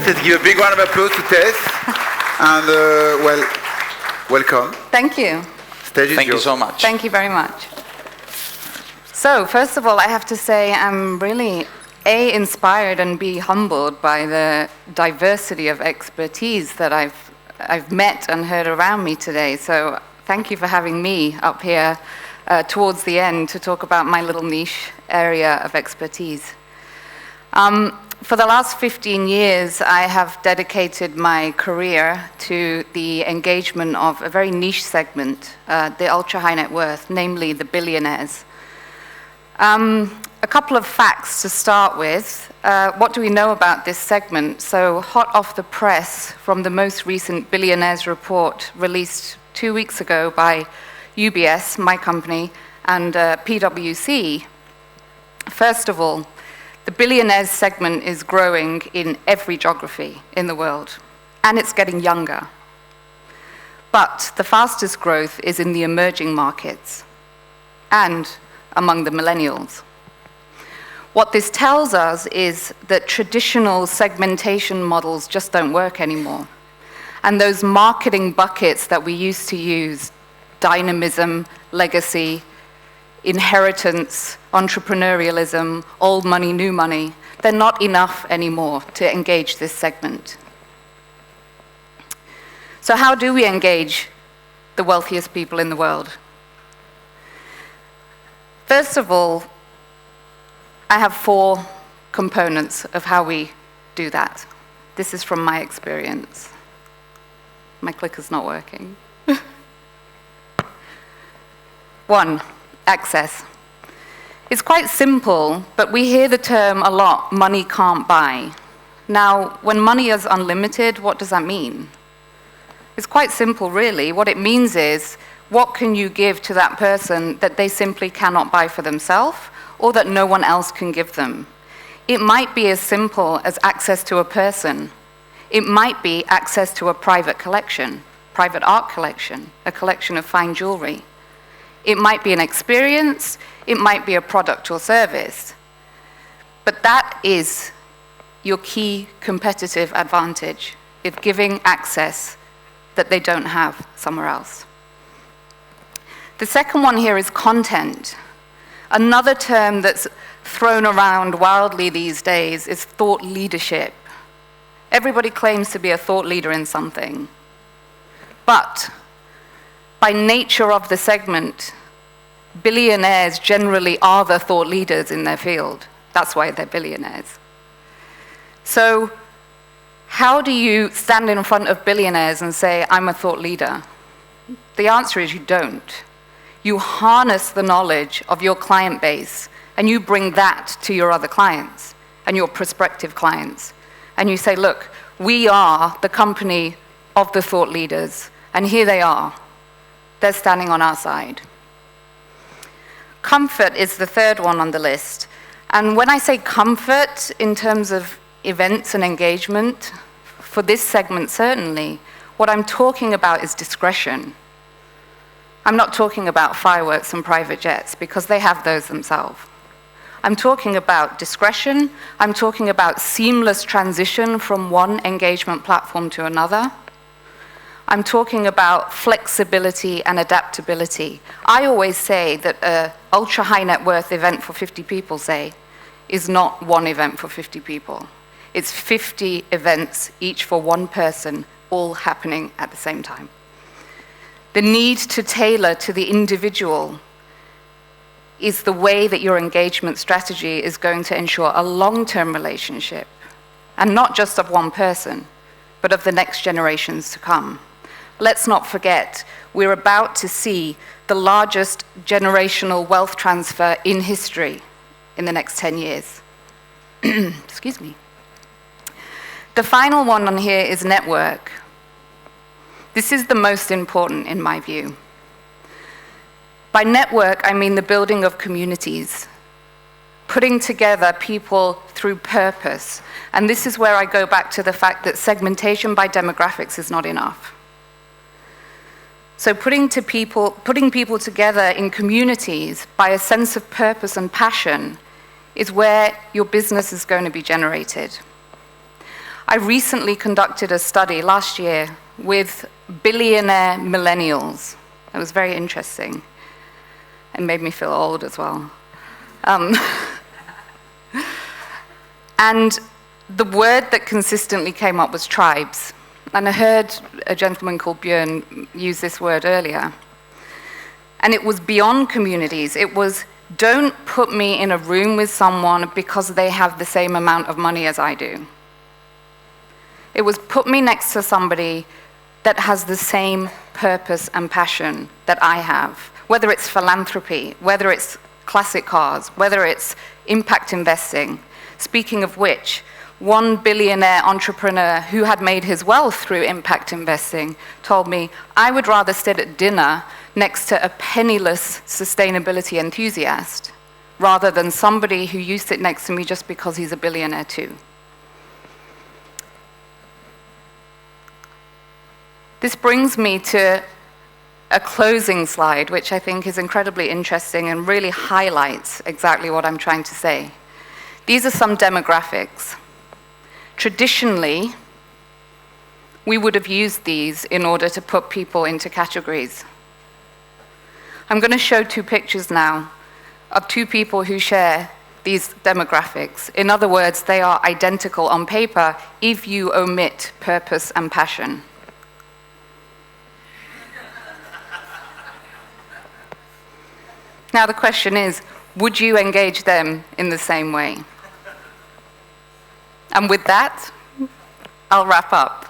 Let's give a big round of applause to Tess. And welcome. Thank you. Stage is yours. Thank you so much. Thank you very much. So, first of all, I have to say I'm really inspired and be humbled by the diversity of expertise that I've met and heard around me today. So, thank you for having me up here towards the end to talk about my little niche area of expertise. For the last 15 years, I have dedicated my career to the engagement of a very niche segment, the ultra-high net worth, namely the billionaires. A couple of facts to start with. What do we know about this segment? So, hot off the press from the most recent Billionaires report released 2 weeks ago by UBS, my company, and PwC. First of all, the billionaires segment is growing in every geography in the world, and it's getting younger. But the fastest growth is in the emerging markets and among the millennials. What this tells us is that traditional segmentation models just don't work anymore. And those marketing buckets that we used to use, dynamism, legacy, inheritance, entrepreneurialism, old money, new money, they're not enough anymore to engage this segment. So how do we engage the wealthiest people in the world? First of all, I have 4 components of how we do that. This is from my experience. My clicker's not working. 1, access. It's quite simple, but we hear the term a lot, money can't buy. Now, when money is unlimited, what does that mean? It's quite simple, really. What it means is, what can you give to that person that they simply cannot buy for themselves, or that no one else can give them? It might be as simple as access to a person. It might be access to a private collection, private art collection, a collection of fine jewelry. It might be an experience, it might be a product or service. But that is your key competitive advantage, is giving access that they don't have somewhere else. The second one here is content. Another term that's thrown around wildly these days is thought leadership. Everybody claims to be a thought leader in something. But by nature of the segment, billionaires generally are the thought leaders in their field. That's why they're billionaires. So how do you stand in front of billionaires and say, I'm a thought leader? The answer is you don't. You harness the knowledge of your client base, and you bring that to your other clients and your prospective clients. And you say, look, we are the company of the thought leaders, and here they are. They're standing on our side. Comfort is the third one on the list. And when I say comfort in terms of events and engagement, for this segment certainly, what I'm talking about is discretion. I'm not talking about fireworks and private jets, because they have those themselves. I'm talking about discretion. I'm talking about seamless transition from one engagement platform to another. I'm talking about flexibility and adaptability. I always say that an ultra-high net worth event for 50 people, say, is not one event for 50 people. It's 50 events, each for one person, all happening at the same time. The need to tailor to the individual is the way that your engagement strategy is going to ensure a long-term relationship, and not just of one person, but of the next generations to come. Let's not forget, we're about to see the largest generational wealth transfer in history in the next 10 years. Excuse me. The final one on here is network. This is the most important in my view. By network, I mean the building of communities, putting together people through purpose. And this is where I go back to the fact that segmentation by demographics is not enough. So putting people together in communities by a sense of purpose and passion is where your business is going to be generated. I recently conducted a study last year with billionaire millennials. It was very interesting. It made me feel old as well. And the word that consistently came up was tribes. And I heard a gentleman called Björn use this word earlier. And it was beyond communities. It was, don't put me in a room with someone because they have the same amount of money as I do. It was, put me next to somebody that has the same purpose and passion that I have, whether it's philanthropy, whether it's classic cars, whether it's impact investing. Speaking of which, one billionaire entrepreneur who had made his wealth through impact investing told me, I would rather sit at dinner next to a penniless sustainability enthusiast rather than somebody who you sit next to me just because he's a billionaire too. This brings me to a closing slide, which I think is incredibly interesting and really highlights exactly what I'm trying to say. These are some demographics. Traditionally, we would have used these in order to put people into categories. I'm going to show two pictures now of two people who share these demographics. In other words, they are identical on paper if you omit purpose and passion. Now the question is, would you engage them in the same way? And with that, I'll wrap up.